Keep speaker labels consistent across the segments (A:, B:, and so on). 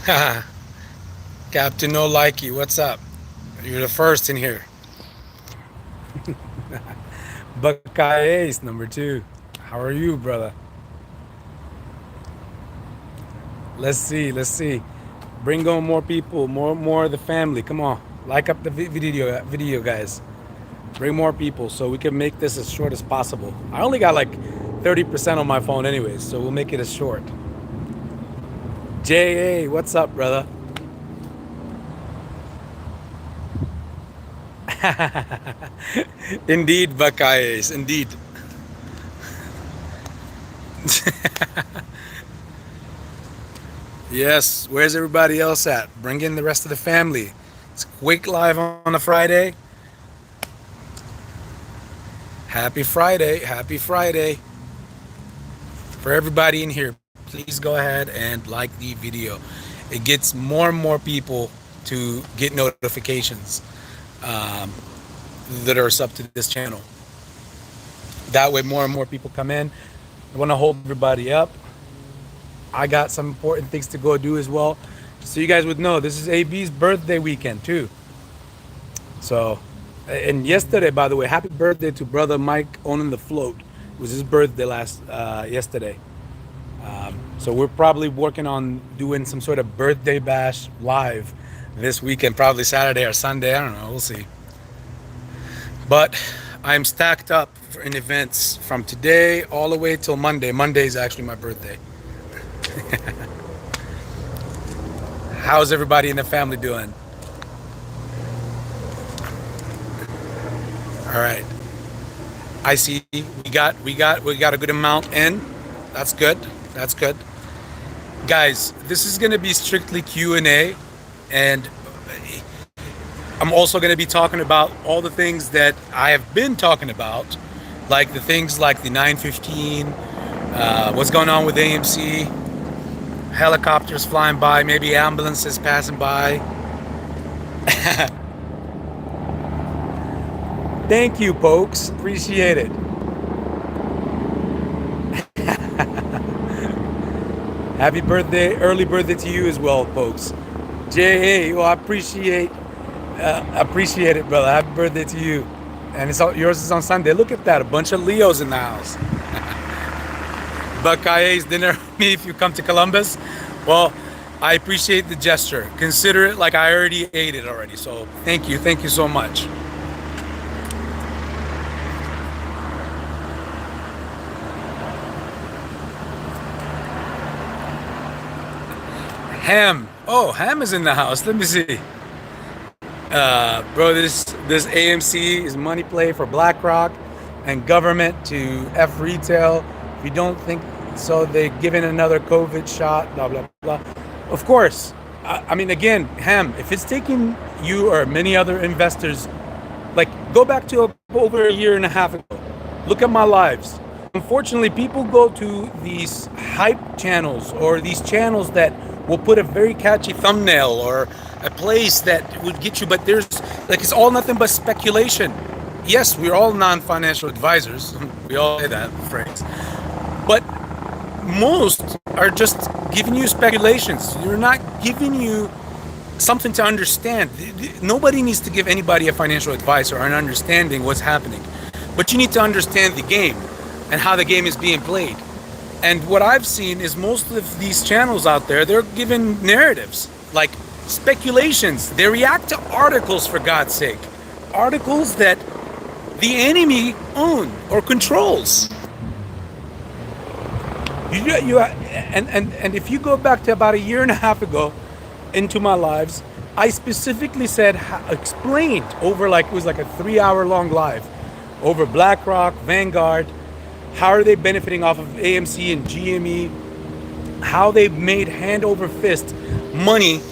A: Captain No Likey, what's up? You're the first in here. Buckeyes, number two. How are you, brother? Let's see, let's see. Bring on more people, more of the family. Come on, like up the video, guys. Bring more people so we can make this as short as possible. I only got like 30% on my phone anyways, so we'll make it as short. JA, what's up, brother? Indeed, Buckeyes, indeed. Yes, where's everybody else at? Bring in the rest of the family. It's quick live on a Friday. Happy Friday, happy Friday. For everybody in here, please go ahead and like the video. It gets more and more people to get notifications um, that are sub to this channel. That way more and more people come in. I want to hold everybody up. I got some important things to go do as well. So you guys would know, this is AB's birthday weekend too. So, and yesterday, by the way, happy birthday to brother Mike owning the float. It was his birthday yesterday. So we're probably working on doing some sort of birthday bash live this weekend, probably Saturday or Sunday. I don't know, we'll see. But I'm stacked up in events from today all the way till Monday. Monday is actually my birthday. How's everybody in the family doing? All right. I see we got a good amount in. That's good. That's good. Guys, this is going to be strictly Q&A, and I'm also going to be talking about all the things that I have been talking about, like the things like the 915, what's going on with AMC, helicopters flying by, maybe ambulances passing by. Thank you, folks. Appreciate it. Happy birthday, early birthday to you as well, folks. J.A., well, I appreciate it, brother. Happy birthday to you. And yours is on Sunday. Look at that, a bunch of Leos in the house. Buckeyes dinner with me if you come to Columbus. Well, I appreciate the gesture. Consider it like I already ate it already. So thank you so much. Ham. Oh, Ham is in the house. Let me see. Bro, this AMC is money play for BlackRock and government to F retail. If you don't think so, they're giving another COVID shot, blah, blah, blah. Of course. I mean, again, Ham, if it's taking you or many other investors, like, go back to over a year and a half ago. Look at my lives. Unfortunately, people go to these hype channels or these channels that will put a very catchy thumbnail or a place that would get you, but there's like, it's all nothing but speculation. Yes, we're all non-financial advisors. We all say that phrase. But most are just giving you speculations. They're not giving you something to understand. Nobody needs to give anybody a financial advice or an understanding what's happening. But you need to understand the game and how the game is being played. And what I've seen is most of these channels out there, they're given narratives, like speculations. They react to articles, for God's sake. Articles that the enemy owns or controls. And if you go back to about a year and a half ago into my lives, I specifically explained over, like, it was like a 3-hour long live over BlackRock, Vanguard, how are they benefiting off of AMC and GME, how they've made hand over fist money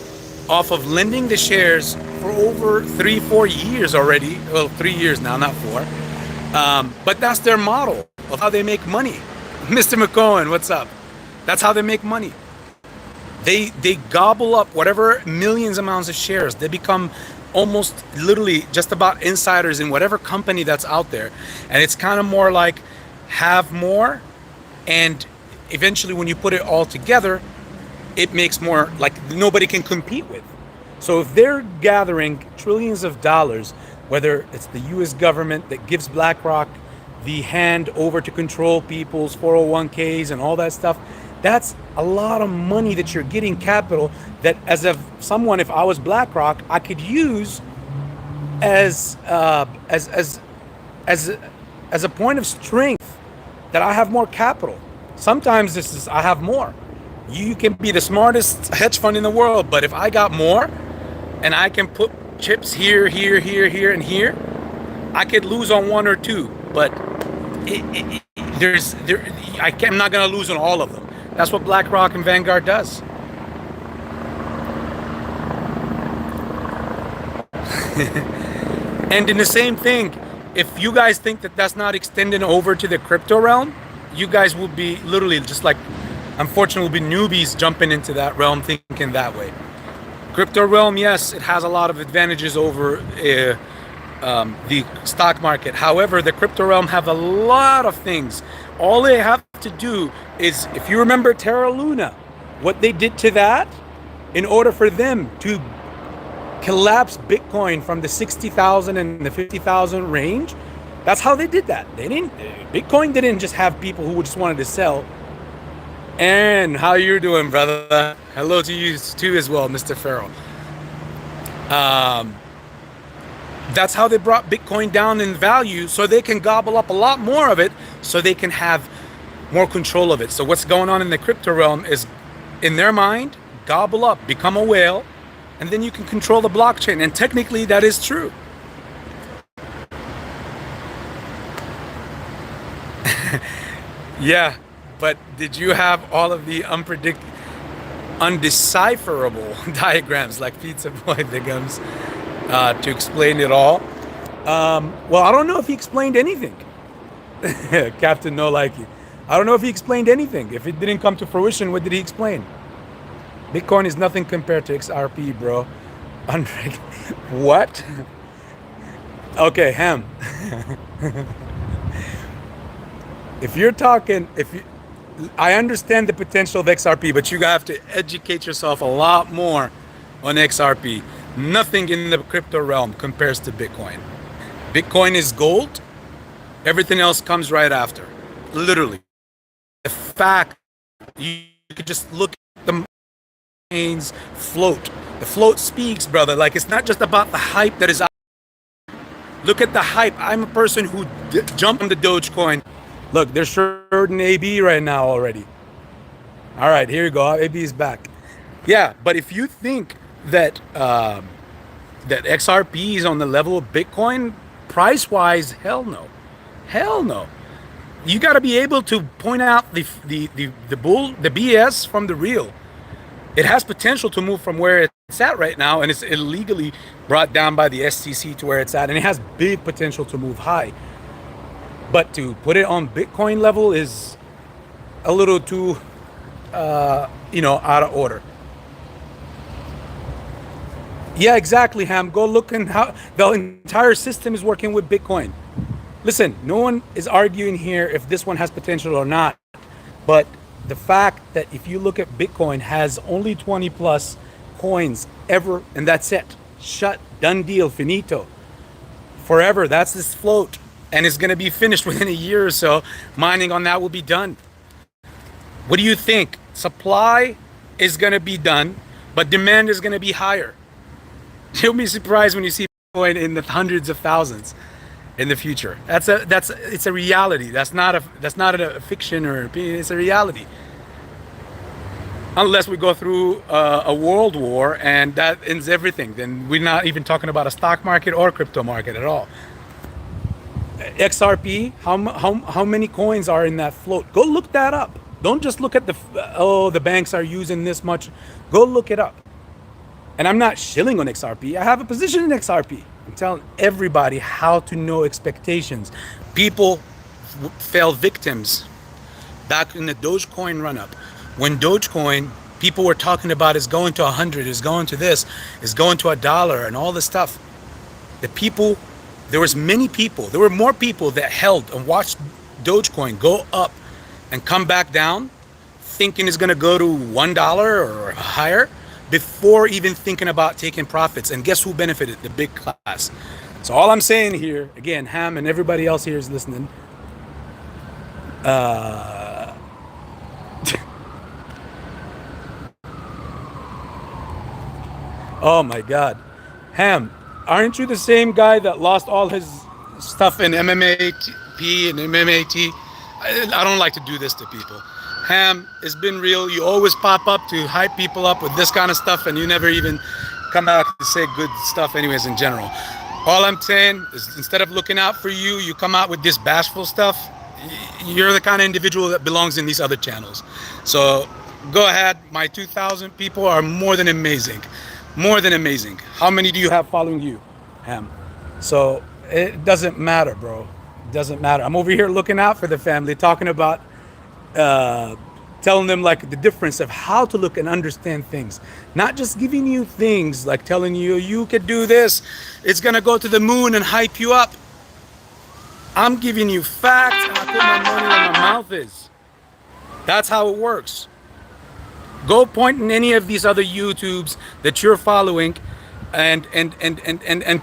A: off of lending the shares for over 3-4 years already. Well, 3 years now, not 4. But that's their model of how they make money. Mr. McCohen, what's up? That's how they make money. They gobble up whatever millions amounts of shares. They become almost literally just about insiders in whatever company that's out there. And it's kind of more like have more, and eventually when you put it all together, it makes more, like, nobody can compete with. So if they're gathering trillions of dollars, whether it's the US government that gives BlackRock the hand over to control people's 401ks and all that stuff, that's a lot of money that you're getting, capital, that as of someone, if I was BlackRock, I could use as a point of strength, that I have more capital. Sometimes this is, I have more. You can be the smartest hedge fund in the world, but if I got more and I can put chips here, here, here, and here, I could lose on one or two, but I'm not going to lose on all of them. That's what BlackRock and Vanguard does. And in the same thing, if you guys think that that's not extending over to the crypto realm, you guys will be literally just like, unfortunately, will be newbies jumping into that realm thinking that way. Crypto realm, yes, it has a lot of advantages over the stock market. However, the crypto realm have a lot of things. All they have to do is, if you remember Terra Luna, what they did to that, in order for them to collapse Bitcoin from the 60,000 and the 50,000 range, that's how they did that. Bitcoin didn't just have people who just wanted to sell. And how you doing, brother? Hello to you too as well, Mr. Farrell. That's how they brought Bitcoin down in value, so they can gobble up a lot more of it, so they can have more control of it. So what's going on in the crypto realm is, in their mind, gobble up, become a whale, and then you can control the blockchain. And technically that is true. Yeah, but did you have all of the undecipherable diagrams like Pizza Boy Bigums to explain it all? Well, I don't know if he explained anything. Captain No Likey. I don't know if he explained anything. If it didn't come to fruition, what did he explain? Bitcoin is nothing compared to XRP, bro. What? Okay, Ham. If you're talking, I understand the potential of XRP, but you have to educate yourself a lot more on XRP. Nothing in the crypto realm compares to Bitcoin. Bitcoin is gold. Everything else comes right after. Literally. The fact, you could just look at the chains float. The float speaks, brother. Like, it's not just about the hype that is out. Look at the hype. I'm a person who jumped on the Dogecoin. Look, they're shorting AB right now already. All right, here you go. AB is back. Yeah, but if you think that that XRP is on the level of Bitcoin, price-wise, hell no. Hell no. You got to be able to point out the BS from the real. It has potential to move from where it's at right now, and it's illegally brought down by the SEC to where it's at, and it has big potential to move high. But to put it on Bitcoin level is a little too, out of order. Yeah, exactly, Ham. Go look and how the entire system is working with Bitcoin. Listen, no one is arguing here if this one has potential or not. But the fact that if you look at Bitcoin has only 20 plus coins ever, and that's it. Shut, done deal, finito. Forever, that's this float. And it's going to be finished within a year or so. Mining on that will be done. What do you think? Supply is going to be done, but demand is going to be higher. You'll be surprised when you see Bitcoin in the hundreds of thousands in the future. It's a reality. That's not a fiction or opinion. It's a reality. Unless we go through a world war and that ends everything, then we're not even talking about a stock market or crypto market at all. XRP, how many coins are in that float? Go look that up. Don't just look at the banks are using this much. Go look it up. And I'm not shilling on XRP. I have a position in XRP. I'm telling everybody how to know expectations. People fell victims back in the Dogecoin run-up. When Dogecoin, people were talking about is going to 100, is going to this, is going to $1 and all this stuff. There were more people that held and watched Dogecoin go up and come back down thinking it's going to go to $1 or higher before even thinking about taking profits. And guess who benefited? The big class. So all I'm saying here, again, Ham and everybody else here is listening. Oh my God. Ham, aren't you the same guy that lost all his stuff in MMAP and MMAT? I don't like to do this to people. Ham, it's been real. You always pop up to hype people up with this kind of stuff, and you never even come out to say good stuff anyways in general. All I'm saying is, instead of looking out for you, you come out with this bashful stuff. You're the kind of individual that belongs in these other channels. So go ahead. My 2,000 people are more than amazing. More than amazing. How many do you have following you, Ham? So it doesn't matter, bro. It doesn't matter. I'm over here looking out for the family, talking about telling them like the difference of how to look and understand things, not just giving you things like telling you you could do this, it's gonna go to the moon and hype you up. I'm giving you facts, and I put my money where my mouth is. That's how it works. Go point in any of these other YouTubes that you're following and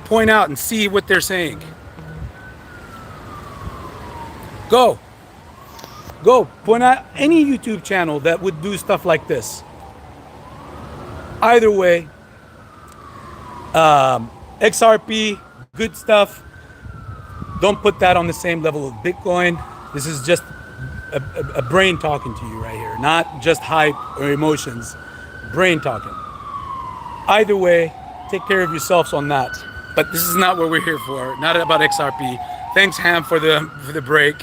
A: point out and see what they're saying. Go point out any YouTube channel that would do stuff like this. Either way, XRP, good stuff. Don't put that on the same level of Bitcoin. This is just a brain talking to you right here, not just hype or emotions. Brain talking. Either way, take care of yourselves on that. But this is not what we're here for. Not about XRP. Thanks, Ham, for the break.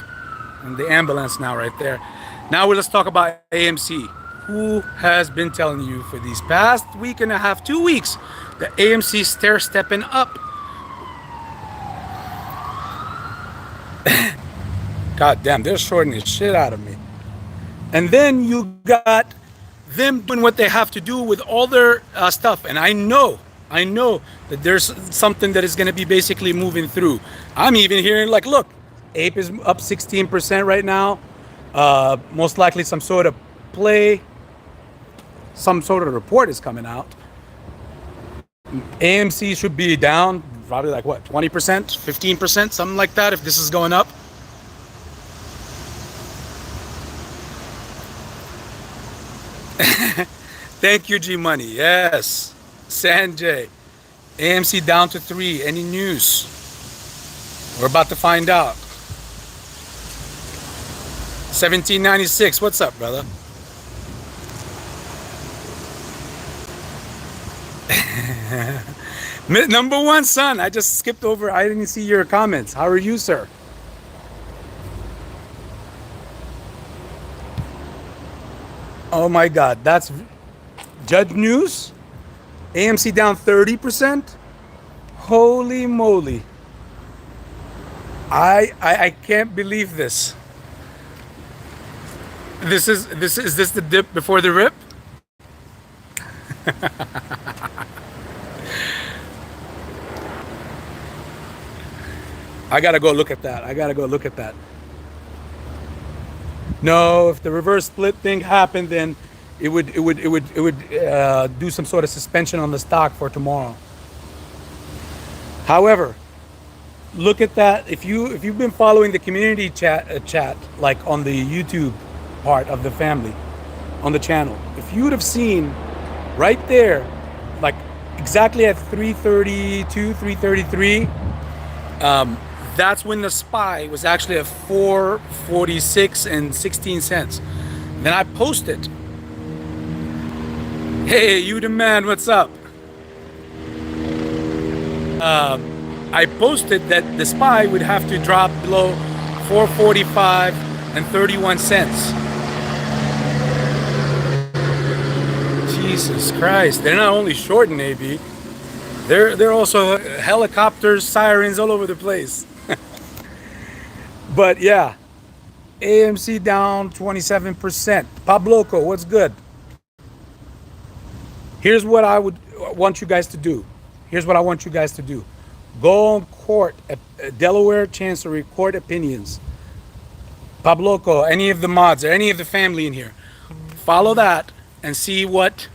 A: And the ambulance now right there. Now let's talk about AMC. Who has been telling you for these past week and a half, 2 weeks, that AMC stair-stepping up? God damn, they're shorting the shit out of me. And then you got them doing what they have to do with all their stuff. And I know that there's something that is going to be basically moving through. I'm even hearing like, look, Ape is up 16% right now. Most likely some sort of play, some sort of report is coming out. AMC should be down probably like what, 20%, 15%, something like that if this is going up. Thank you, G Money. Yes. Sanjay. AMC down to 3. Any news? We're about to find out. 1796. What's up, brother? Number one, son. I just skipped over. I didn't see your comments. How are you, sir? Oh my God. That's Judge News. AMC down 30%. Holy moly. I can't believe this. Is this the dip before the rip? I gotta go look at that. No, if the reverse split thing happened, then it would do some sort of suspension on the stock for tomorrow. However, look at that. If you've been following the community chat like on the YouTube part of the family on the channel, if you would have seen right there, like exactly at 332, 333, that's when the SPY was actually at 446 and 16 cents. Then I posted, hey, you the man, what's up? I posted that the SPY would have to drop below 445 and 31 cents. Jesus Christ, they're not only shorting AB, they're also helicopters, sirens all over the place. But yeah, AMC down 27%. Pabloco, what's good? Here's what I would want you guys to do. Go on court, Delaware Chancery Court opinions. Pabloco, any of the mods, or any of the family in here, follow that and see what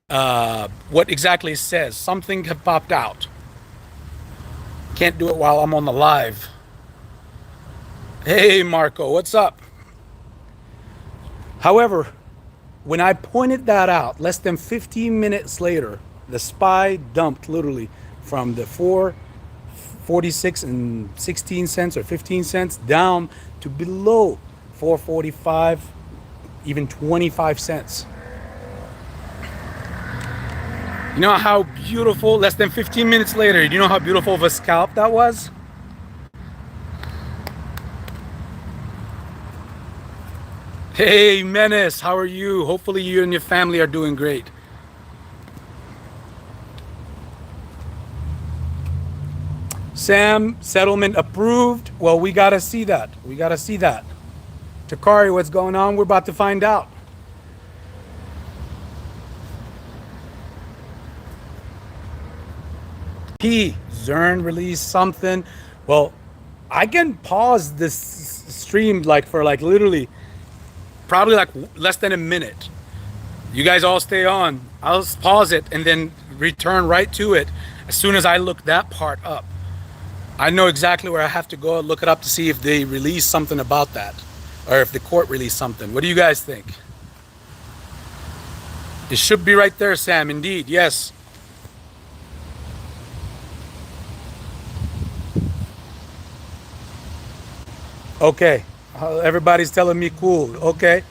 A: exactly it says. Something have popped out. Can't do it while I'm on the live. Hey, Marco, what's up? However, when I pointed that out, less than 15 minutes later, the SPY dumped literally from the 4.46 and 16 cents or 15 cents down to below 4.45, even 25 cents. You know how beautiful, less than 15 minutes later, you know how beautiful of a scalp that was? Hey, Menace, how are you? Hopefully you and your family are doing great. Sam, settlement approved. Well, we got to see that. We got to see that. Takari, what's going on? We're about to find out. P, Zern released something. Well, I can pause this stream like for like literally probably like less than a minute. You guys all stay on. I'll pause it and then return right to it as soon as I look that part up. I know exactly where I have to go and look it up to see if they release something about that or if the court released something. What do you guys think? It should be right there, Sam. Indeed, yes. Okay, everybody's telling me cool. Okay,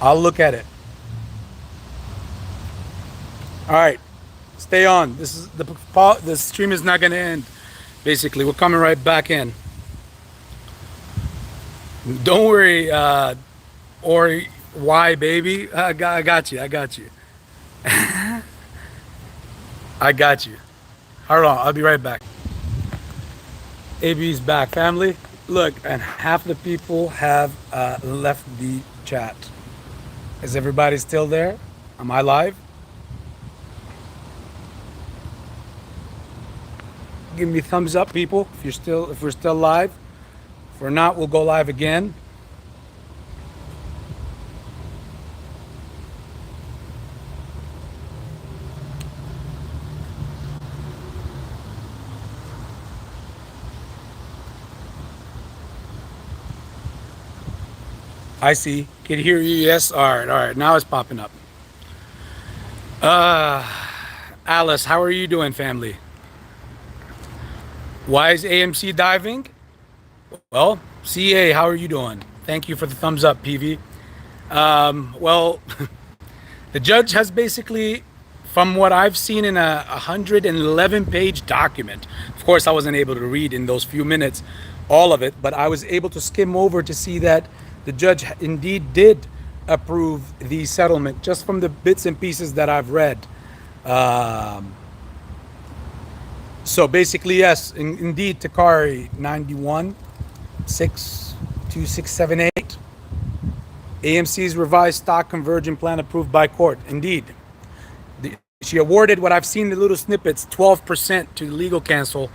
A: I'll look at it. All right, stay on. This is the stream is not going to end. Basically, we're coming right back in. Don't worry, or why, baby? I got you. I got you. I got you. Hold on, I'll be right back. AB's back, family. Look, and half the people have left the chat. Is everybody still there? Am I live? Give me a thumbs up, people, if we're still live. If we're not, we'll go live again. I see. Can hear you. Yes. All right. Now it's popping up. Alice, how are you doing, family? Why is AMC diving? Well, CA, how are you doing? Thank you for the thumbs up, PV. Well, the judge has basically, from what I've seen in a 111-page document, of course, I wasn't able to read in those few minutes all of it, but I was able to skim over to see that the judge indeed did approve the settlement just from the bits and pieces that I've read. So basically, yes, indeed, Takari 91-62678. AMC's revised stock conversion plan approved by court. Indeed. She awarded what I've seen the little snippets, 12% to legal counsel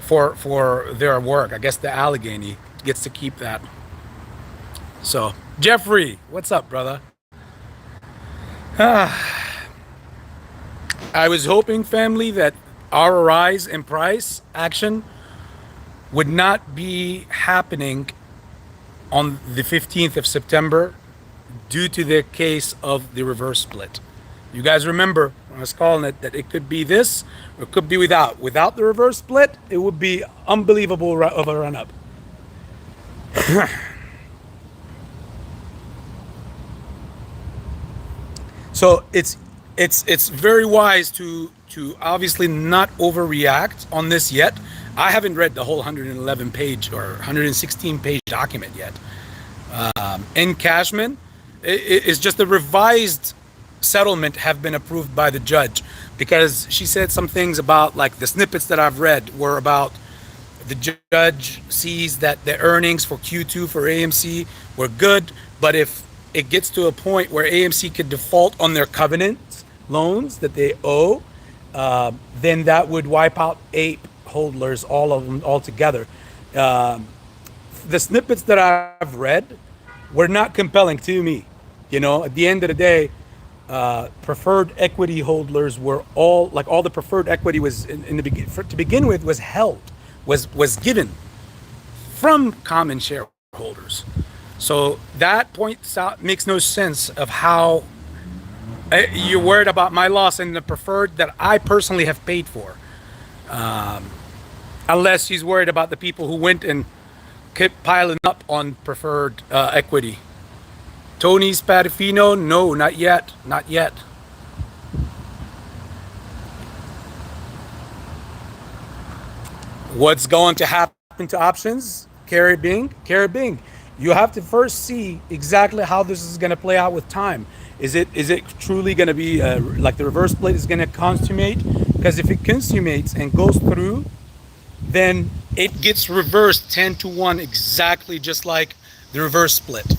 A: for their work. I guess the Allegheny gets to keep that. So, Jeffrey, what's up, brother? I was hoping, family, that our rise in price action would not be happening on the 15th of September due to the case of the reverse split. You guys remember when I was calling it that it could be this or it could be without. Without the reverse split, it would be unbelievable of a run-up. So it's very wise to obviously not overreact on this yet. I haven't read the whole 111 page or 116 page document yet. Encashment is just a revised settlement have been approved by the judge, because she said some things about, like, the snippets that I've read were about the judge sees that the earnings for Q2 for AMC were good, but if it gets to a point where AMC could default on their covenant loans that they owe, then that would wipe out ape holders, all of them altogether. The snippets that I've read were not compelling to me. You know, at the end of the day, preferred equity holders were all like all the preferred equity was in the to begin with was held, was given from common shareholders. So that points out, makes no sense of how you're worried about my loss in the preferred that I personally have paid for. Unless she's worried about the people who went and kept piling up on preferred equity. Tony Spadafino, no, not yet, not yet. What's going to happen to options? Carrie Bing, you have to first see exactly how this is going to play out with time. Is it truly going to be like the reverse split is going to consummate? Because if it consummates and goes through, then it gets reversed 10-1, exactly just like the reverse split.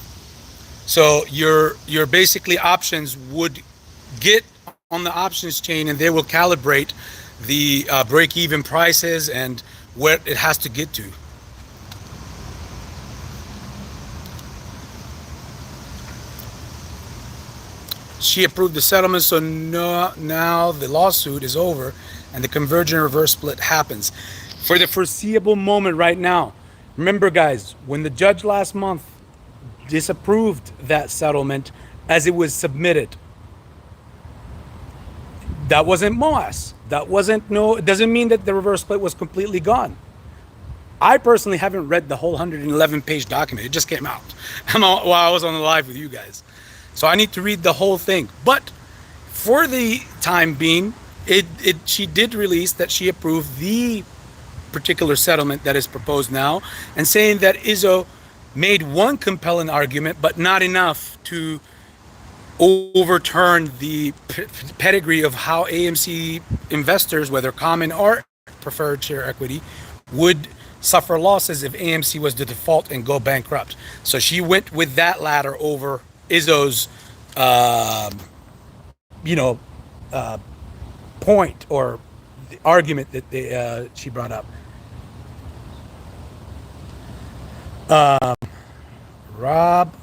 A: So your basically options would get on the options chain, and they will calibrate the break-even prices and where it has to get to. She approved the settlement, so now the lawsuit is over and the convergent reverse split happens. For the foreseeable moment right now, remember guys, when the judge last month disapproved that settlement as it was submitted, that wasn't MOAS. That wasn't it doesn't mean that the reverse split was completely gone. I personally haven't read the whole 111-page document. It just came out while I was on the live with you guys. So I need to read the whole thing. But for the time being, she did release that she approved the particular settlement that is proposed now, and saying that Izzo made one compelling argument, but not enough to overturn the pedigree of how AMC investors, whether common or preferred share equity, would suffer losses if AMC was to default and go bankrupt. So she went with that ladder over Izzo's, point or the argument that she brought up. Rob.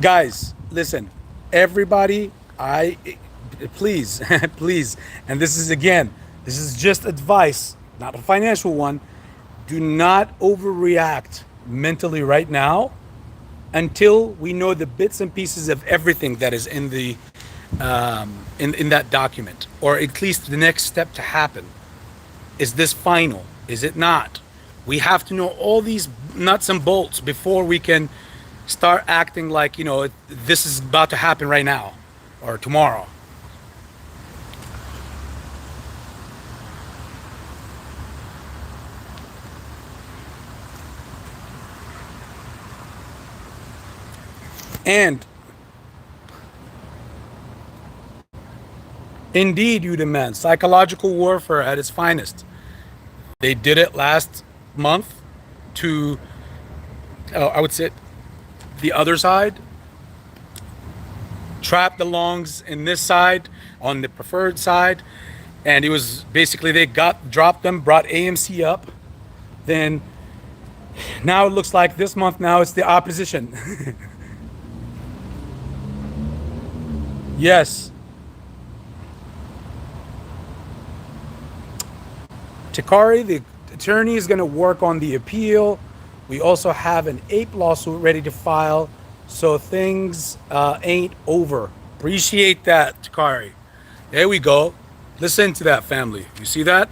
A: Guys, listen, everybody, please, please, and this is just advice, not a financial one. Do not overreact mentally right now until we know the bits and pieces of everything that is in the in that document, or at least the next step to happen. Is this final? Is it not? We have to know all these nuts and bolts before we can start acting like, this is about to happen right now or tomorrow. And indeed, you demand psychological warfare at its finest. They did it last month to, I would say, the other side. Trap the longs in this side, on the preferred side. And it was basically they dropped them, brought AMC up. Then now it looks like this month now it's the opposition. Yes. Takari, the attorney, is going to work on the appeal. We also have an ape lawsuit ready to file, so things ain't over. Appreciate that, Takari. There we go. Listen to that, family. You see that?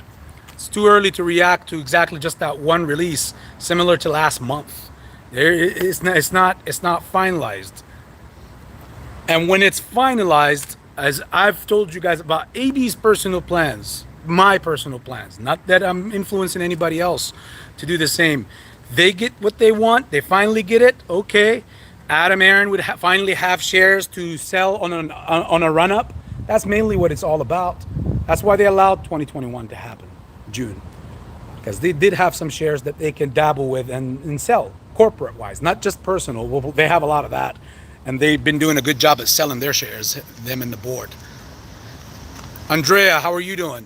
A: It's too early to react to exactly just that one release, similar to last month. It's not finalized. And when it's finalized, as I've told you guys about AB's personal plans, my personal plans, not that I'm influencing anybody else to do the same. They get what they want. They finally get it. Okay. Adam Aaron would finally have shares to sell on a run up. That's mainly what it's all about. That's why they allowed 2021 to happen, June, because they did have some shares that they can dabble with and sell corporate wise, not just personal. Well, they have a lot of that. And they've been doing a good job at selling their shares, them and the board. Andrea, how are you doing?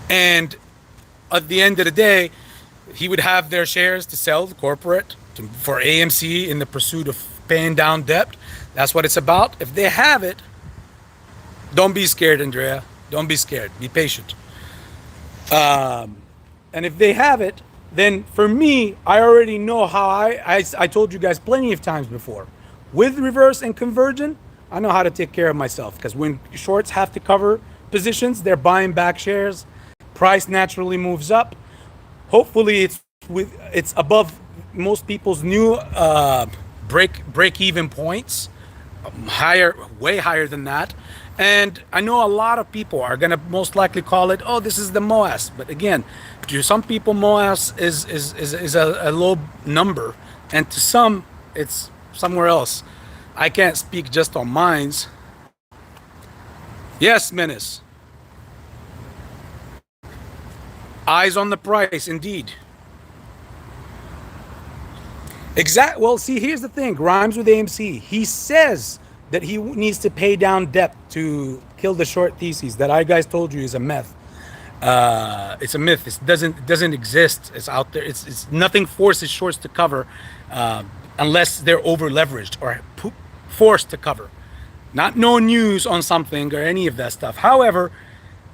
A: And at the end of the day, he would have their shares to sell the corporate for AMC in the pursuit of paying down debt. That's what it's about. If they have it, don't be scared, Andrea. Don't be scared. Be patient. And if they have it, then for me, I already know how I told you guys plenty of times before. With reverse and convergent, I know how to take care of myself, because when shorts have to cover positions, they're buying back shares. Price naturally moves up. Hopefully it's above most people's new break even points, higher, way higher than that. And I know a lot of people are going to most likely call it, oh, this is the MOAS. But again, to some people, MOAS is a low number. And to some, it's somewhere else. I can't speak just on mines. Yes, Menace. Eyes on the price, indeed. Well, see, here's the thing. Rhymes with AMC. He says that he needs to pay down debt to kill the short thesis that I guys told you is a myth. It's a myth. It doesn't exist. It's out there. It's nothing forces shorts to cover unless they're over leveraged or forced to cover. Not no news on something or any of that stuff. However,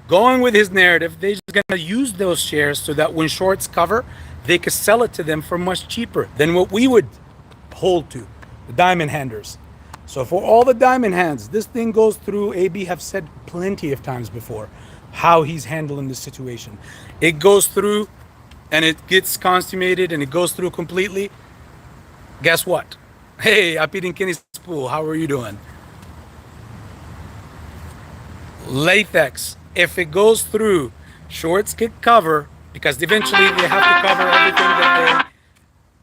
A: going with his narrative, they're just gonna use those shares so that when shorts cover, they could sell it to them for much cheaper than what we would hold to, the diamond handers. So for all the diamond hands, this thing goes through. AB have said plenty of times before how he's handling this situation. It goes through and it gets consummated and it goes through completely. Guess what? Hey, Apidin Kenny Spool, how are you doing? Latex, if it goes through, shorts could cover, because eventually they have to cover everything that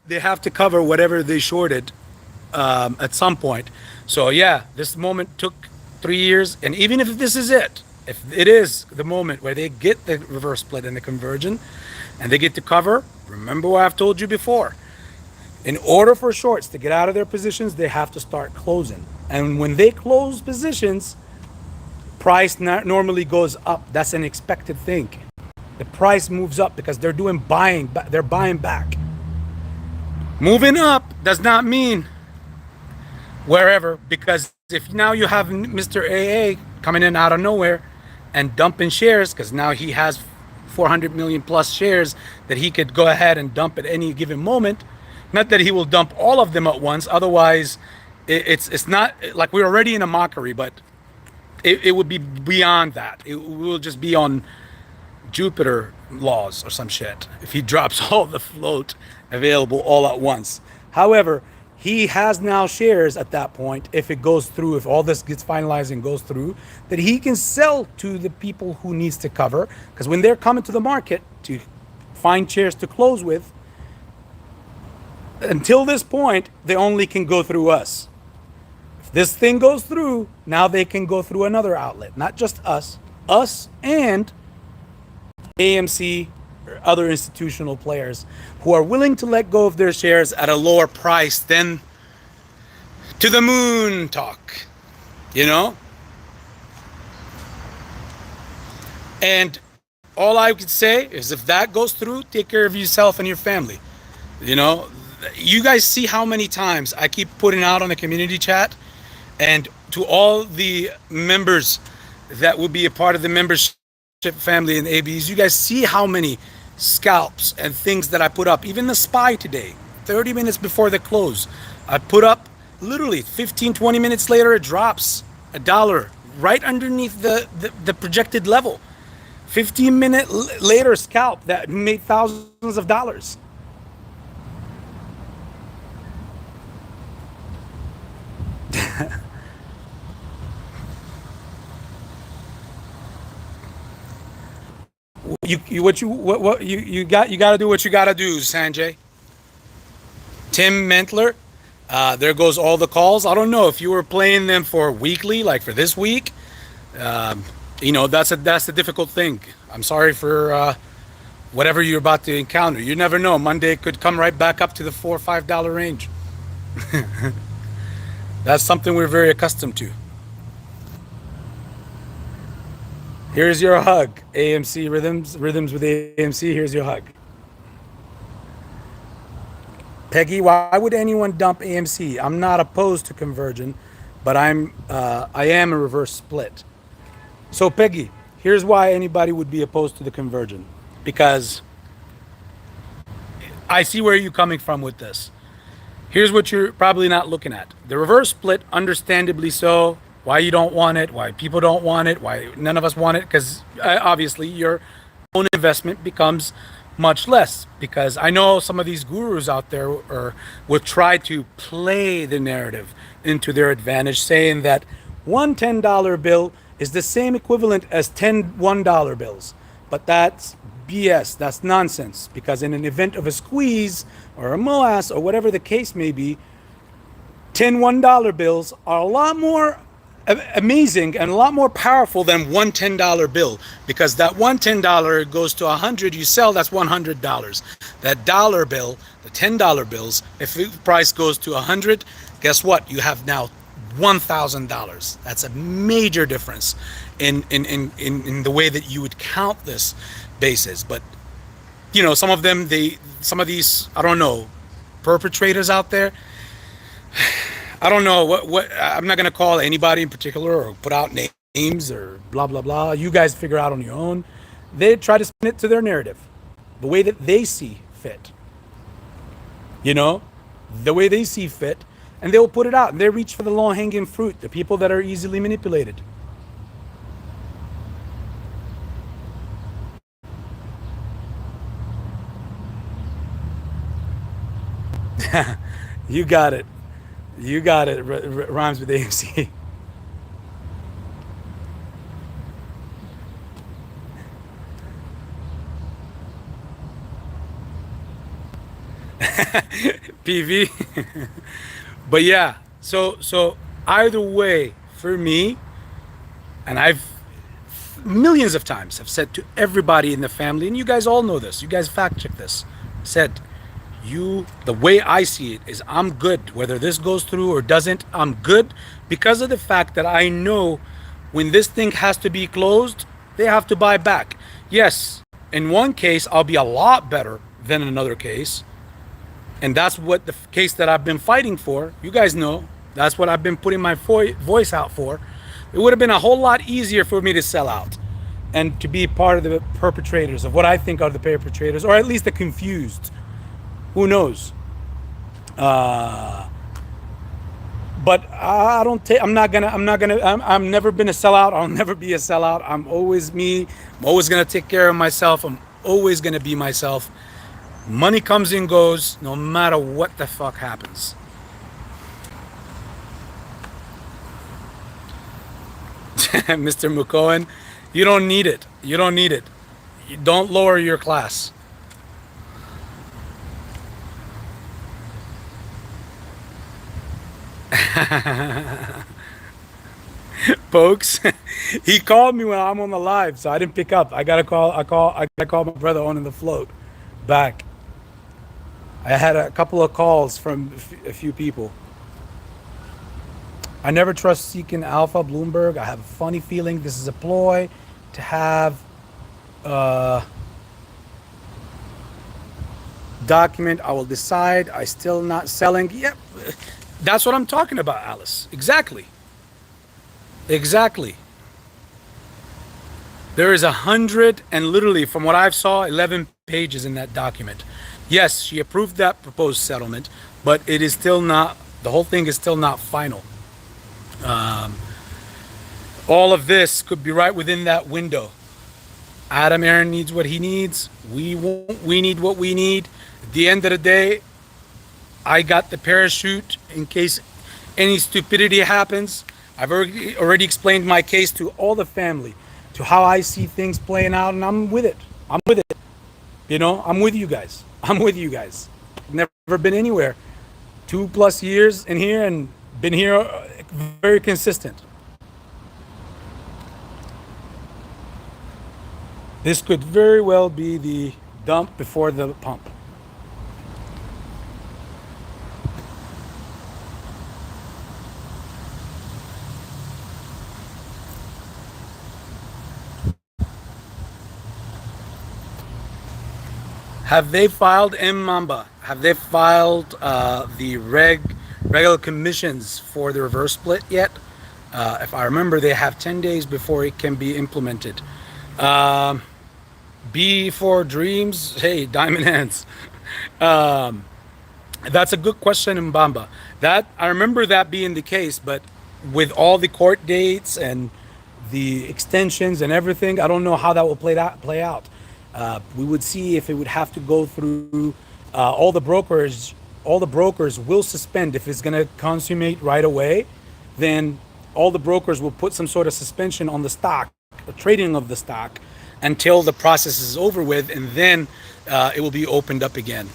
A: they have to cover whatever they shorted at some point. So yeah, this moment took 3 years, and even if this is it, if it is the moment where they get the reverse split and the conversion and they get to cover, remember what I've told you before. In order for shorts to get out of their positions, they have to start closing. And when they close positions, price normally goes up. That's an expected thing. The price moves up because they're doing buying. They're buying back. Moving up does not mean wherever, because if now you have Mr. AA coming in out of nowhere and dumping shares, because now he has 400 million plus shares that he could go ahead and dump at any given moment. Not that he will dump all of them at once. Otherwise, it's not like we're already in a mockery, but it would be beyond that. It will just be on Jupiter laws or some shit if he drops all the float available all at once. However, he has now shares at that point, if it goes through, if all this gets finalized and goes through, that he can sell to the people who needs to cover. Because when they're coming to the market to find shares to close with, until this point, they only can go through us. If this thing goes through, now they can go through another outlet, not just us and AMC or other institutional players who are willing to let go of their shares at a lower price than to the moon talk, you know? And all I could say is if that goes through, take care of yourself and your family. You know, you guys see how many times I keep putting out on the community chat, and to all the members that will be a part of the membership family in ABs, you guys see how many scalps and things that I put up. Even the SPY today, 30 minutes before the close, I put up literally 15-20 minutes later, it drops $1 right underneath the projected level. 15-minute later scalp that made thousands of dollars. you got to do what you got to do, Sanjay. Tim Mentler, there goes all the calls. I don't know if you were playing them for weekly, like for this week. You know, that's a difficult thing. I'm sorry for whatever you're about to encounter. You never know. Monday could come right back up to the $4 or $5 range. That's something we're very accustomed to. Here's your hug. AMC rhythms with AMC. Here's your hug. Peggy, why would anyone dump AMC? I'm not opposed to conversion, but I am a reverse split. So Peggy, here's why anybody would be opposed to the conversion. Because I see where you're coming from with this. Here's what you're probably not looking at. The reverse split, understandably so. Why you don't want it, why people don't want it, why none of us want it, because obviously your own investment becomes much less. Because I know some of these gurus out there will try to play the narrative into their advantage, saying that one $10 bill is the same equivalent as 10 $1 bills. But that's BS. That's nonsense. Because in an event of a squeeze or a MOAS or whatever the case may be, 10 $1 bills are a lot more amazing and a lot more powerful than one $10 bill, because that one $10 goes to 100, you sell, that's $100. That dollar bill, the $10 bills, if the price goes to 100, guess what? You have now $1,000. That's a major difference in the way that you would count this basis. But you know, some of these, I don't know, perpetrators out there, I don't know what I'm not going to call anybody in particular or put out names or blah, blah, blah. You guys figure out on your own. They try to spin it to their narrative, the way that they see fit. You know, the way they see fit, and they'll put it out. And they reach for the low-hanging fruit, the people that are easily manipulated. You got it. You got it. Rhymes with AMC. PV. But yeah, so either way, for me, and I've millions of times have said to everybody in the family, and you guys all know this, you guys fact check this, said, the way I see it is I'm good. Whether this goes through or doesn't, I'm good, because of the fact that I know when this thing has to be closed, they have to buy back. Yes, in one case, I'll be a lot better than another case. And that's what the case that I've been fighting for. You guys know, that's what I've been putting my voice out for. It would have been a whole lot easier for me to sell out and to be part of the perpetrators of what I think are the perpetrators, or at least the confused. Who knows? But I don't take. I'm never been a sellout. I'll never be a sellout. I'm always me. I'm always gonna take care of myself. I'm always gonna be myself. Money comes and goes, no matter what the fuck happens. Mr. McCohen, you don't need it. You don't need it. You don't lower your class. Folks, he called me when I'm on the live, so I didn't pick up. I gotta call my brother on the float back. I had a couple of calls from a few people. I never trust Seeking Alpha Bloomberg. I have a funny feeling this is a ploy to have document. I will decide. I still not selling. Yep. That's what I'm talking about, Alice. Exactly. Exactly. There is 100 and literally, from what I've saw, 11 pages in that document. Yes, she approved that proposed settlement, but it is still not, the whole thing is still not final. All of this could be right within that window. Adam Aaron needs what he needs. We need what we need. At the end of the day, I got the parachute in case any stupidity happens. I've already explained my case to all the family, to how I see things playing out, and I'm with it. I'm with it. You know, I'm with you guys. I'm with you guys. Never been anywhere. 2+ years in here and been here very consistent. This could very well be the dump before the pump. Have they filed Mamba? Have they filed the regular commissions for the reverse split yet? If I remember, they have 10 days before it can be implemented. B for dreams. Hey, diamond hands. That's a good question in Bamba. That I remember that being the case, but with all the court dates and the extensions and everything, I don't know how that will play out. We would see if it would have to go through all the brokers. All the brokers will suspend if it's going to consummate right away. Then all the brokers will put some sort of suspension on the stock, the trading of the stock, until the process is over with, and then it will be opened up again.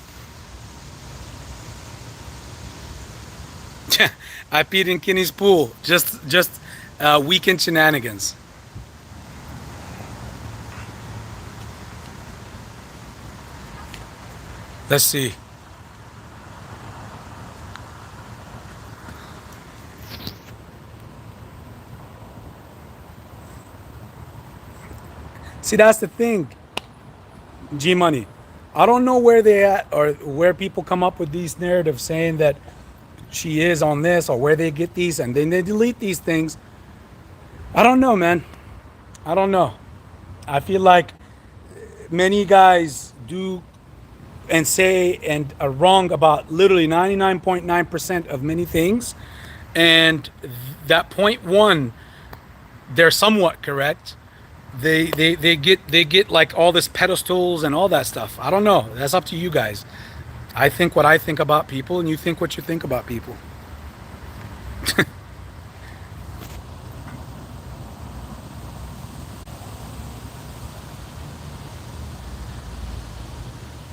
A: I peed in Kinney's pool. Just weekend shenanigans. Let's see. See, that's the thing, G Money. I don't know where they at or where people come up with these narratives saying that she is on this or where they get these and then they delete these things. I don't know, man. I don't know. I feel like many guys do and say and are wrong about literally 99.9% of many things. And that 0.1, they're somewhat correct. They get like all this pedestals and all that stuff. I don't know. That's up to you guys. I think what I think about people, and you think what you think about people.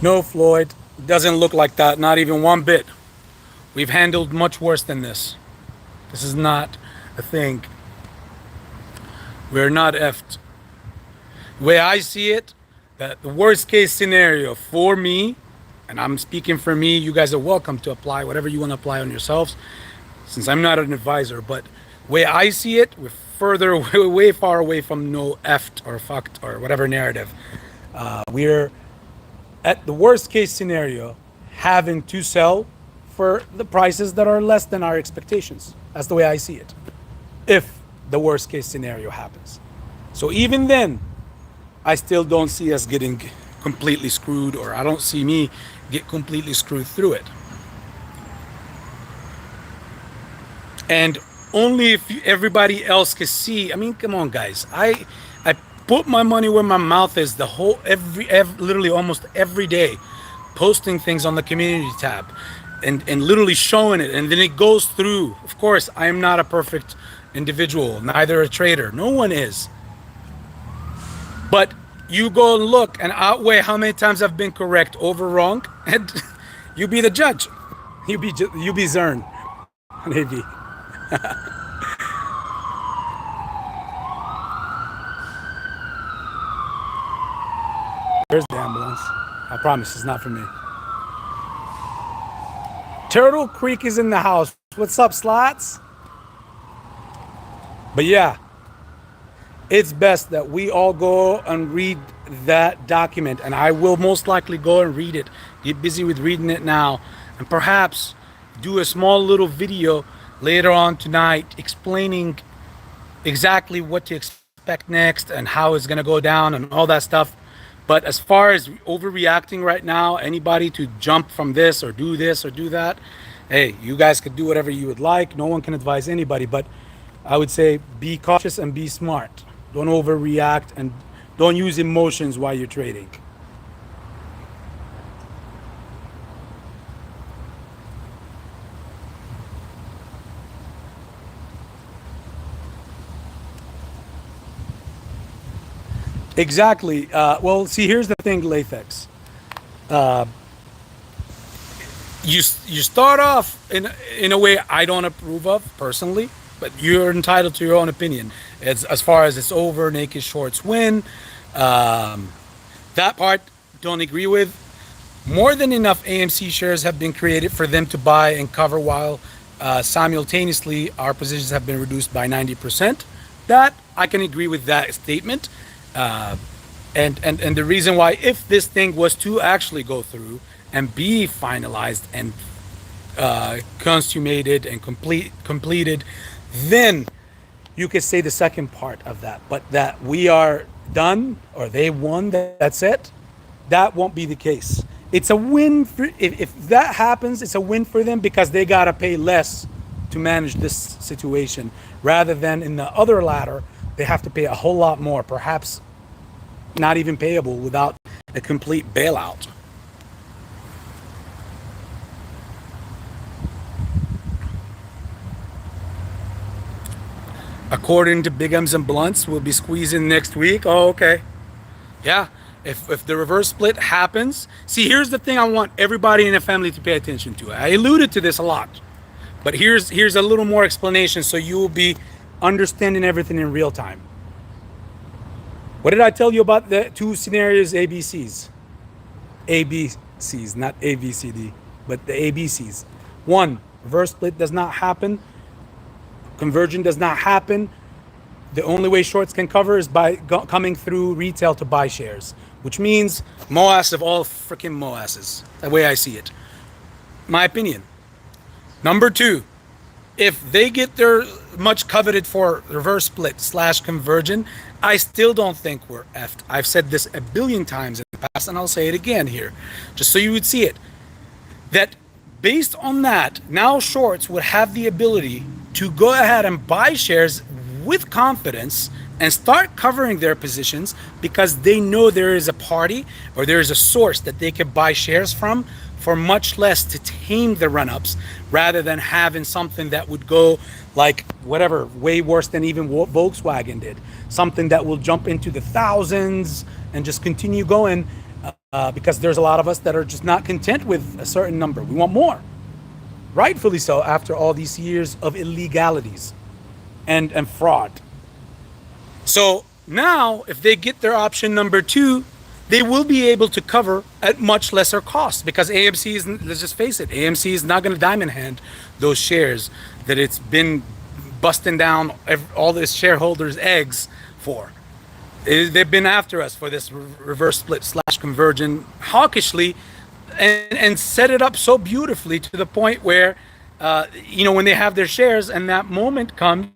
A: No, Floyd, it doesn't look like that. Not even one bit. We've handled much worse than this. This is not a thing. We're not effed. The way I see it, the worst case scenario for me, and I'm speaking for me, you guys are welcome to apply whatever you want to apply on yourselves, since I'm not an advisor, but the way I see it, we're further, way far away from no effed or fucked or whatever narrative. We're at the worst case scenario having to sell for the prices that are less than our expectations. That's the way I see it, if the worst case scenario happens. So even then, I still don't see us getting completely screwed, or I don't see me get completely screwed through it. And only if everybody else can see. I mean, come on, guys. I put my money where my mouth is the whole literally almost every day, posting things on the community tab and literally showing it, and then it goes through. Of course, I am not a perfect individual, neither a trader. No one is. But you go and look and outweigh how many times I've been correct over wrong, and you be the judge. You be Zern, maybe. There's the ambulance. I promise it's not for me. Turtle Creek is in the house. What's up, Slots? But yeah, it's best that we all go and read that document, and I will most likely go and read it. Get busy with reading it now, and perhaps do a small little video later on tonight explaining exactly what to expect next and how it's going to go down and all that stuff. But as far as overreacting right now, anybody to jump from this or do that, hey, you guys could do whatever you would like. No one can advise anybody, but I would say be cautious and be smart. Don't overreact and don't use emotions while you're trading. Exactly. Well, see, here's the thing, Latex. You start off in a way I don't approve of personally, but you're entitled to your own opinion. It's as far as it's over, naked shorts win. That part don't agree with. More than enough AMC shares have been created for them to buy and cover, while simultaneously our positions have been reduced by 90%. That I can agree with that statement. And the reason why, if this thing was to actually go through and be finalized and consummated and completed, then you could say the second part of that. But that we are done or they won, that's it, that won't be the case. It's a win for, if that happens, it's a win for them because they gotta pay less to manage this situation, rather than in the other ladder they have to pay a whole lot more, perhaps not even payable without a complete bailout. According to Big M's and Blunts, we'll be squeezing next week. Oh, okay. Yeah. If the reverse split happens, see, here's the thing I want everybody in the family to pay attention to. I alluded to this a lot, but here's a little more explanation so you will be understanding everything in real time. What did I tell you about the two scenarios, ABCs? ABCs, not ABCD, but the ABCs. One, reverse split does not happen. Conversion does not happen. The only way shorts can cover is by coming through retail to buy shares, which means MOAS of all freaking MOASs. The way I see it. My opinion. Number two, if they get their much coveted for reverse split / conversion, I still don't think we're effed. I've said this a billion times in the past, and I'll say it again here, just so you would see it. That based on that, now shorts would have the ability to go ahead and buy shares with confidence and start covering their positions because they know there is a party or there is a source that they can buy shares from for much less to tame the run-ups, rather than having something that would go like whatever, way worse than even Volkswagen did. Something that will jump into the thousands and just continue going because there's a lot of us that are just not content with a certain number. We want more. Rightfully so, after all these years of illegalities and fraud. So now, if they get their option number two, they will be able to cover at much lesser cost, because AMC is, let's just face it, AMC is not going to diamond hand those shares that it's been busting down all this shareholders' eggs for. They've been after us for this reverse split / conversion hawkishly, and set it up so beautifully to the point where, when they have their shares and that moment comes,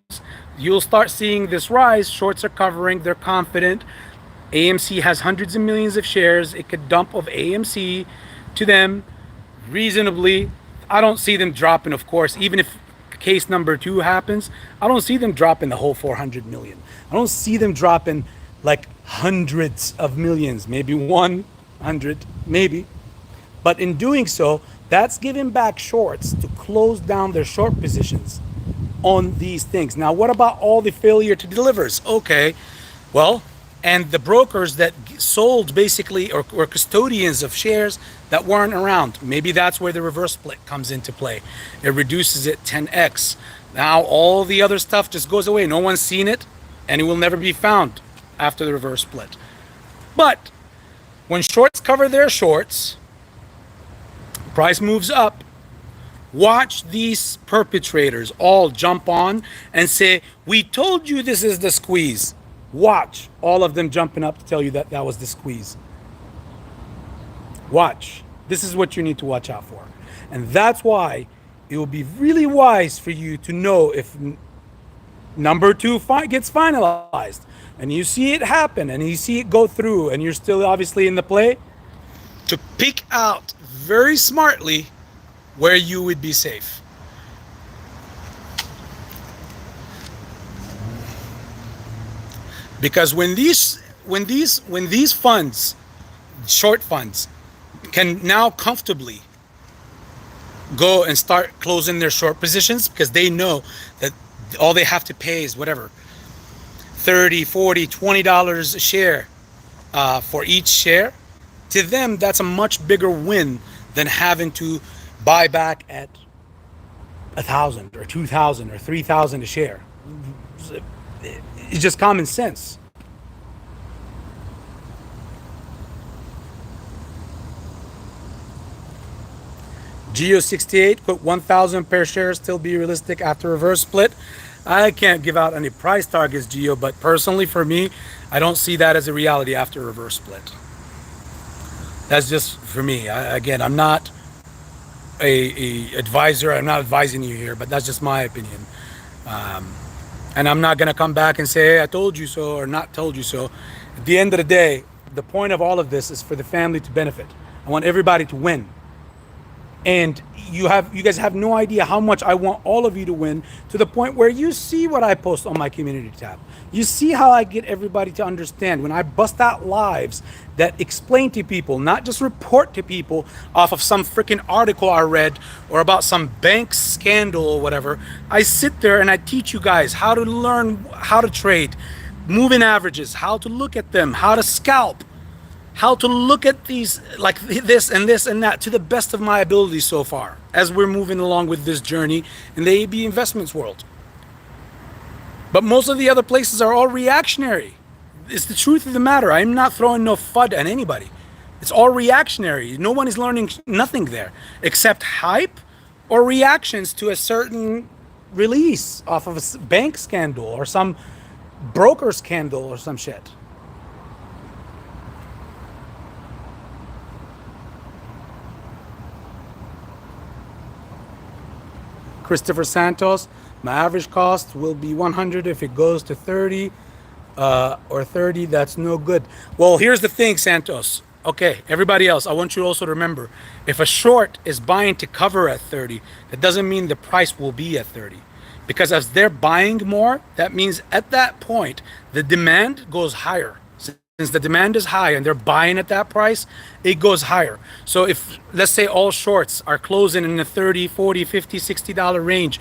A: you'll start seeing this rise. Shorts are covering, they're confident. AMC has hundreds of millions of shares. It could dump of AMC to them reasonably. I don't see them dropping, of course, even if case number two happens, I don't see them dropping the whole 400 million. I don't see them dropping like hundreds of millions, maybe 100, maybe. But in doing so, that's giving back shorts to close down their short positions on these things. Now, what about all the failure to delivers? Okay, well, and the brokers that sold basically, or custodians of shares that weren't around. Maybe that's where the reverse split comes into play. It reduces it 10x. Now all the other stuff just goes away. No one's seen it, and it will never be found after the reverse split. But when shorts cover their shorts, price moves up. Watch these perpetrators all jump on and say, we told you this is the squeeze. Watch all of them jumping up to tell you that that was the squeeze. Watch. This is what you need to watch out for. And that's why it will be really wise for you to know if number two gets finalized and you see it happen and you see it go through and you're still obviously in the play, to pick out very smartly where you would be safe. Because when these funds, short funds, can now comfortably go and start closing their short positions, because they know that all they have to pay is whatever, $30, $40, $20 a share for each share. To them, that's a much bigger win than having to buy back at 1,000 or 2,000 or 3,000 a share. It's just common sense. Geo68 put 1,000 per share still be realistic after reverse split. I can't give out any price targets, Geo, but personally for me, I don't see that as a reality after reverse split. That's just for me. Again, I'm not a advisor. I'm not advising you here, but that's just my opinion. And I'm not going to come back and say, hey, I told you so or not told you so. At the end of the day, the point of all of this is for the family to benefit. I want everybody to win. And you guys have no idea how much I want all of you to win, to the point where you see what I post on my community tab. You see how I get everybody to understand when I bust out lives that explain to people, not just report to people off of some freaking article I read or about some bank scandal or whatever. I sit there and I teach you guys how to learn how to trade, moving averages, how to look at them, how to scalp, how to look at these, like this and that, to the best of my ability so far, as we're moving along with this journey in the AB investments world. But most of the other places are all reactionary. It's the truth of the matter. I'm not throwing no FUD at anybody. It's all reactionary. No one is learning nothing there except hype or reactions to a certain release off of a bank scandal or some broker scandal or some shit. Christopher Santos, my average cost will be 100. If it goes to 30 or 30, that's no good. Well, here's the thing, Santos. Okay, everybody else, I want you also to remember, if a short is buying to cover at 30, that doesn't mean the price will be at 30. Because as they're buying more, that means at that point, the demand goes higher. Since the demand is high and they're buying at that price, it goes higher. So if, let's say all shorts are closing in the 30, 40, 50, $60 range,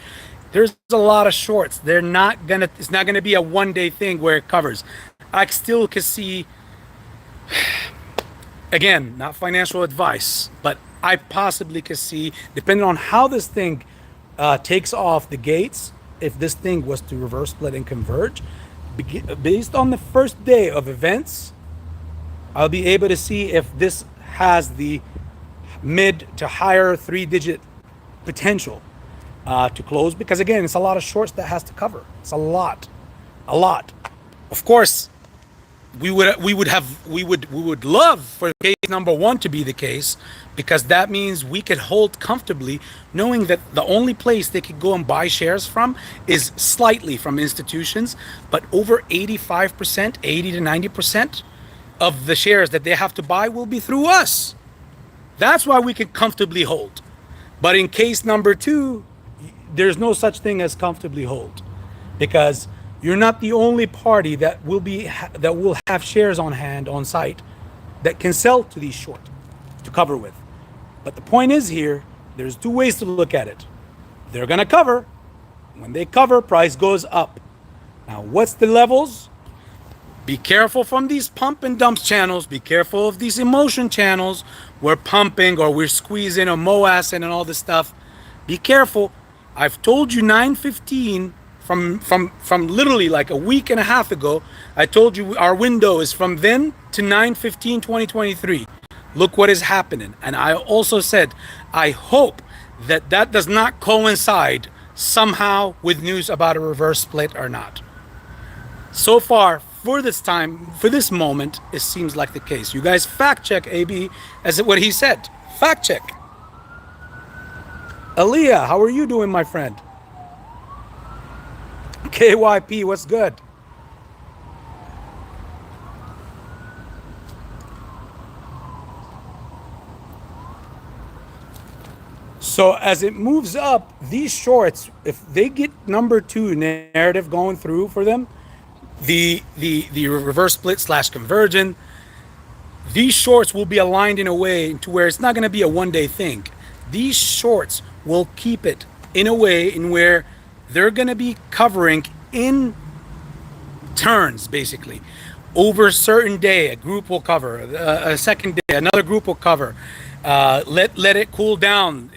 A: there's a lot of shorts. It's not gonna be a one-day thing where it covers. I still can see, again, not financial advice, but I possibly could see, depending on how this thing takes off the gates, if this thing was to reverse split and converge, based on the first day of events, I'll be able to see if this has the mid to higher 3-digit potential to close, because again, it's a lot of shorts that has to cover. It's a lot. Of course, we would love for case number one to be the case, because that means we could hold comfortably knowing that the only place they could go and buy shares from is slightly from institutions, but over 85%, 80 to 90% of the shares that they have to buy will be through us. That's why we could comfortably hold. But in case number two, there's no such thing as comfortably hold, because you're not the only party that will have shares on hand on site that can sell to these short to cover with. But the point is here, there's two ways to look at it. They're gonna cover. When they cover, price goes up. Now, what's the levels? Be careful from these pump and dumps channels. Be careful of these emotion channels. We're pumping or we're squeezing or moassing and all this stuff. Be careful. I've told you 9:15 from literally like a week and a half ago. I told you our window is from then to 9:15 2023. Look what is happening. And I also said, I hope that that does not coincide somehow with news about a reverse split or not. So far, for this time, for this moment, it seems like the case. You guys fact check AB as what he said. Fact check. Aaliyah, how are you doing, my friend? KYP, what's good? So as it moves up, these shorts, if they get number two narrative going through for them, the reverse split / conversion, these shorts will be aligned in a way to where it's not going to be a one-day thing. These shorts will keep it in a way in where they're going to be covering in turns, basically. Over a certain day, a group will cover, a second day, another group will cover. Let it cool down,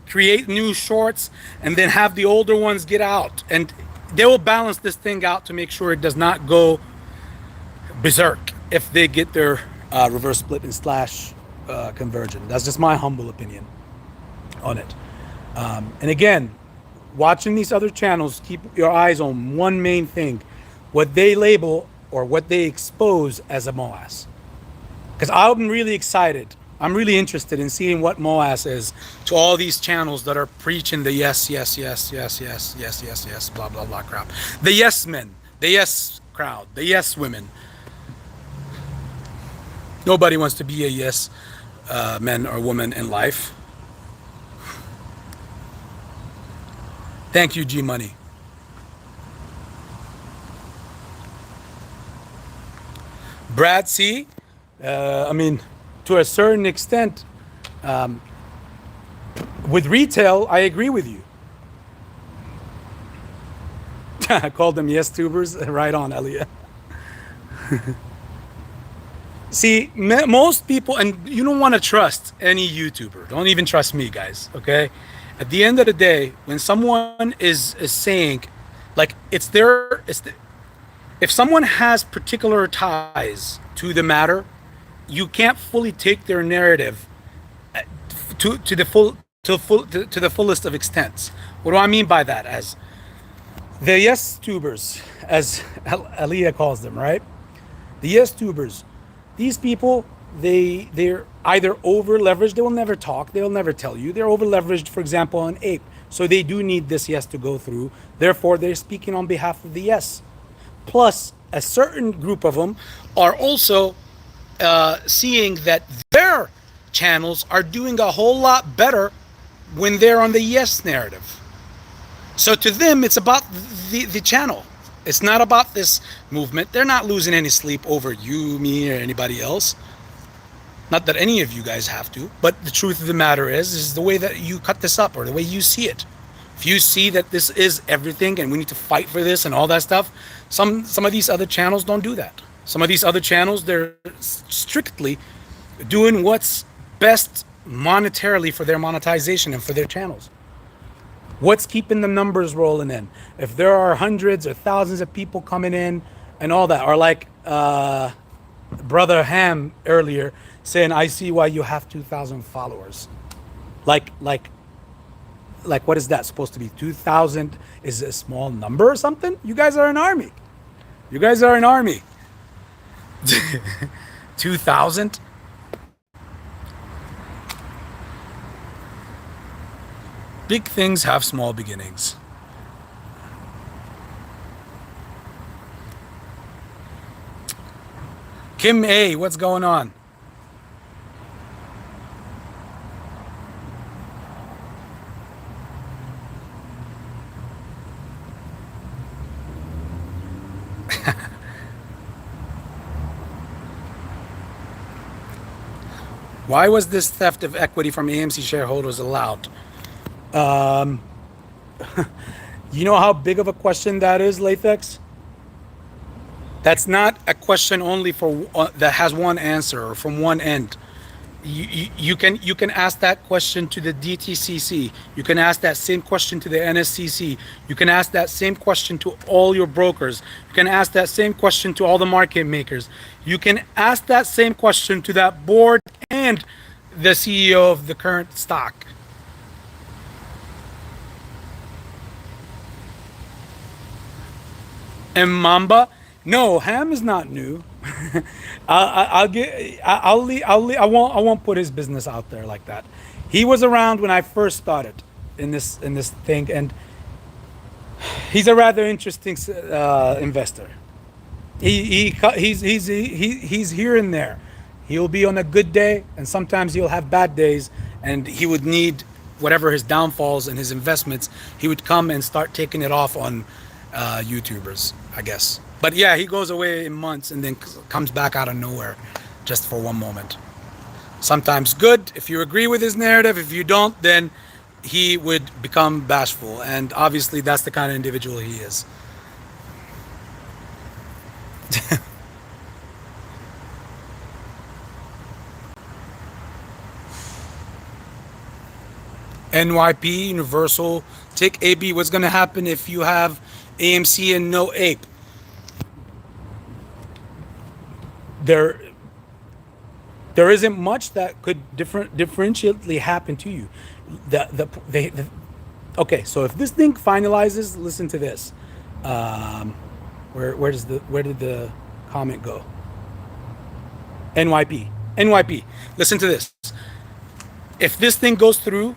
A: create new shorts, and then have the older ones get out. And they will balance this thing out to make sure it does not go berserk if they get their reverse split and / conversion. That's just my humble opinion on it. And again, watching these other channels, keep your eyes on one main thing, what they label or what they expose as a MOAS. Because I'm really excited. I'm really interested in seeing what MOAS is to all these channels that are preaching the yes, yes, yes, yes, yes, yes, yes, yes, blah, blah, blah crap. The yes men, the yes crowd, the yes women. Nobody wants to be a yes man or woman in life. Thank you, G Money. Brad C. I mean, to a certain extent, with retail, I agree with you. I called them yes tubers. Right on, Elliot. See, most people, and you don't want to trust any YouTuber. Don't even trust me, guys. Okay. At the end of the day, when someone is saying, like, if someone has particular ties to the matter, you can't fully take their narrative to the fullest of extents. What do I mean by that? As the yes tubers, as Aliyah calls them, right? The yes tubers, these people, they're either over leveraged. They will never talk. They will never tell you. They're over leveraged, for example, on ape. So they do need this yes to go through. Therefore, they're speaking on behalf of the yes. Plus, a certain group of them are also seeing that their channels are doing a whole lot better when they're on the yes narrative. So to them, it's about the channel. It's not about this movement. They're not losing any sleep over you, me, or anybody else. Not that any of you guys have to, but the truth of the matter is the way that you cut this up or the way you see it. If you see that this is everything and we need to fight for this and all that stuff, some of these other channels don't do that. Some of these other channels, they're strictly doing what's best monetarily for their monetization and for their channels. What's keeping the numbers rolling in? If there are hundreds or thousands of people coming in and all that, or like Brother Ham earlier saying, I see why you have 2,000 followers. Like what is that supposed to be? 2,000 is a small number or something? You guys are an army. You guys are an army. 2,000? Big things have small beginnings. Kim A, what's going on? Why was this theft of equity from AMC shareholders allowed? You know how big of a question that is, Latex? That's not a question only for that has one answer or from one end. You can ask that question to the DTCC. You can ask that same question to the NSCC. You can ask that same question to all your brokers. You can ask that same question to all the market makers. You can ask that same question to that board and the CEO of the current stock. And Mamba, no, Ham is not new. I won't put his business out there like that. He was around when I first started in this thing, and he's a rather interesting investor. He's here and there. He'll be on a good day, and sometimes he'll have bad days, and he would need whatever his downfalls and his investments. He would come and start taking it off on YouTubers, I guess. But yeah, he goes away in months and then comes back out of nowhere just for one moment. Sometimes good if you agree with his narrative. If you don't, then he would become bashful. And obviously that's the kind of individual he is. NYP, Universal, Tick AB. What's going to happen if you have AMC and no ape? There isn't much that could differentially happen to you. Okay, so if this thing finalizes, listen to this. Where did the comment go? NYP. Listen to this. If this thing goes through,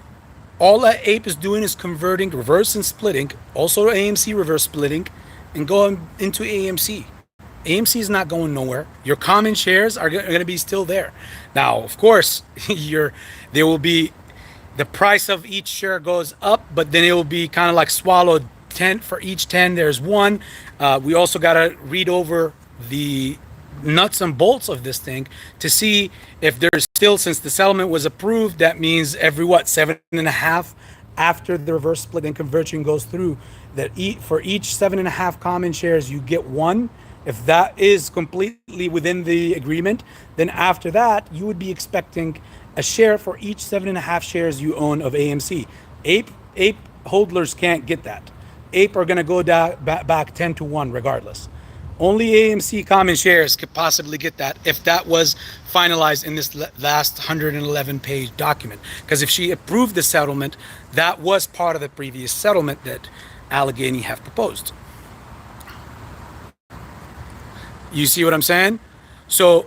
A: all that ape is doing is converting, reverse and splitting, also AMC reverse splitting, and going into AMC. AMC is not going nowhere. Your common shares are going to be still there. Now, of course, there will be the price of each share goes up, but then it will be kind of like swallowed 10 for each 10. There's one. We also got to read over the nuts and bolts of this thing to see if there's still, since the settlement was approved, that means every 7.5 after the reverse split and conversion goes through, that for each 7.5 common shares you get one. If that is completely within the agreement, then after that you would be expecting a share for each 7.5 shares you own of AMC. Ape holders can't get that. Ape are going to go back 10 to 1 regardless. Only AMC common shares could possibly get that if that was finalized in this last 111-page document. Because if she approved the settlement, that was part of the previous settlement that Allegheny have proposed. You see what I'm saying? So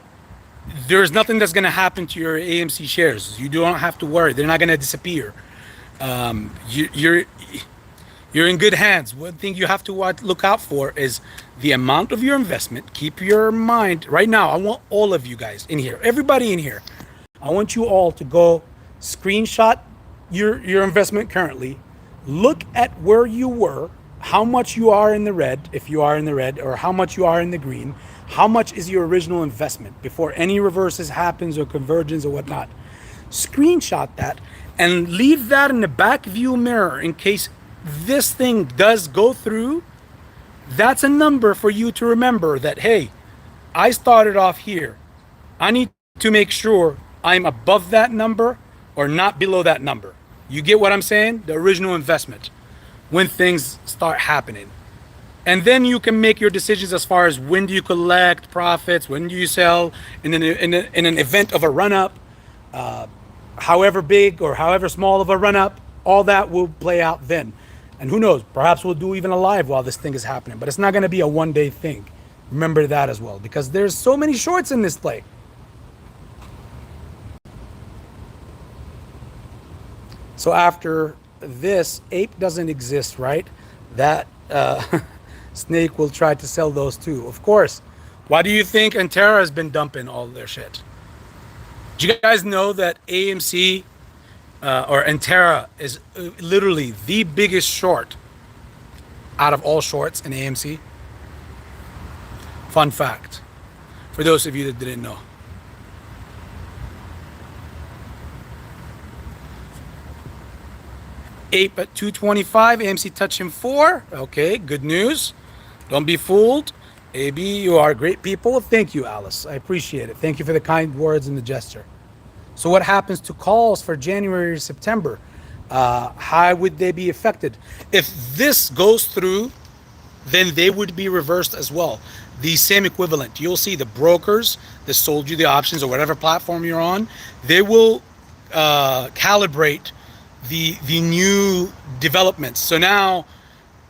A: there's nothing that's going to happen to your AMC shares. You don't have to worry. They're not going to disappear. You're in good hands. One thing you have to look out for is the amount of your investment. Keep your mind right now. I want all of you guys in here, everybody in here. I want you all to go screenshot your investment currently. Look at where you were, how much you are in the red, if you are in the red, or how much you are in the green. How much is your original investment before any reverses happens or convergence or whatnot? Screenshot that and leave that in the back view mirror in case this thing does go through. That's a number for you to remember that, hey, I started off here. I need to make sure I'm above that number or not below that number. You get what I'm saying? The original investment when things start happening. And then you can make your decisions as far as when do you collect profits, when do you sell in an event of a run-up, however big or however small of a run-up, all that will play out then. And who knows, perhaps we'll do even a live while this thing is happening, but it's not going to be a one-day thing. Remember that as well, because there's so many shorts in this play. So after this, ape doesn't exist, right? That Snake will try to sell those too. Of course. Why do you think ater has been dumping all their shit? Do you guys know that AMC or ater is literally the biggest short out of all shorts in AMC? Fun fact for those of you that didn't know. Ape at 225, AMC touching 4. Okay, good news. Don't be fooled. AB, you are great people. Thank you, Alice. I appreciate it. Thank you for the kind words and the gesture. So what happens to calls for January or September? How would they be affected? If this goes through, then they would be reversed as well. The same equivalent. You'll see the brokers that sold you the options or whatever platform you're on, they will calibrate the new developments. So now,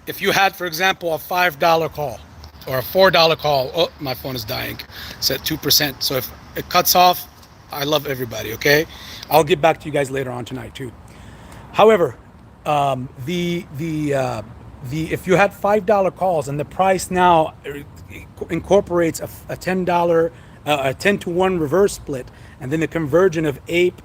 A: if you had, for example, a $5 call or a $4 call, oh, my phone is dying. It's at 2%. So if it cuts off, I love everybody. Okay, I'll get back to you guys later on tonight too. However, if you had $5 calls and the price now incorporates a $10 a 10 to 1 reverse split, and then the conversion of ape,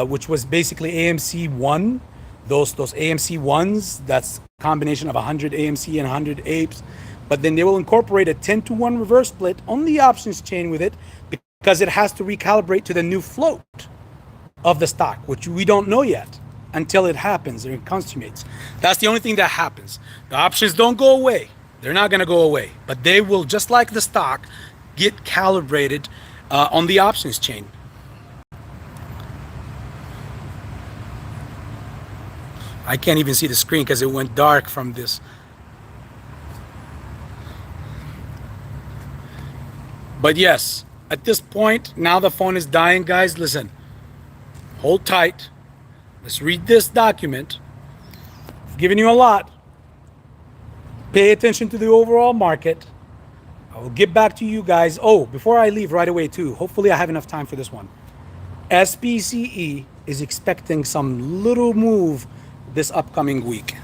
A: which was basically AMC 1, those AMC 1s, that's a combination of 100 AMC and 100 apes, but then they will incorporate a 10 to 1 reverse split on the options chain with it, because it has to recalibrate to the new float of the stock, which we don't know yet until it happens or it consummates. That's the only thing that happens. The options don't go away. They're not going to go away, but they will, just like the stock, get calibrated on the options chain. I can't even see the screen because it went dark from this. But yes, at this point, now the phone is dying, guys. Listen, hold tight. Let's read this document. given you a lot. Pay attention to the overall market. I will get back to you guys. Oh, before I leave right away too, hopefully I have enough time for this one. SPCE is expecting some little move this upcoming week.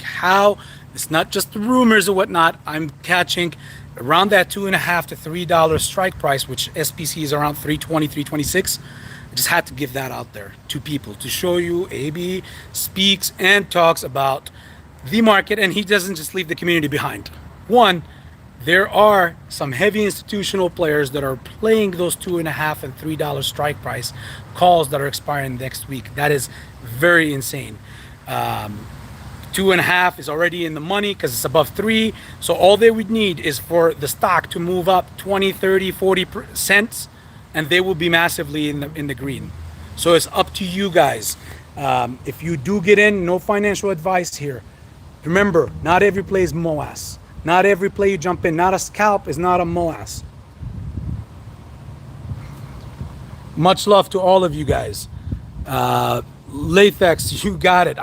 A: How? It's not just rumors or whatnot. I'm catching around that $2.5 to $3 strike price, which SPC is around 320, 326. I just had to give that out there to people to show you AB speaks and talks about the market, and he doesn't just leave the community behind. One, there are some heavy institutional players that are playing those $2.5 and $3 strike price calls that are expiring next week. That is very insane. 2.5 is already in the money because it's above 3. So all they would need is for the stock to move up 20, 30, 40 cents, and they will be massively in the green. So it's up to you guys. If you do get in, no financial advice here. Remember, not every play is MOAS. Not every play you jump in, not a scalp is not a MOAS. Much love to all of you guys. Latex, you got it.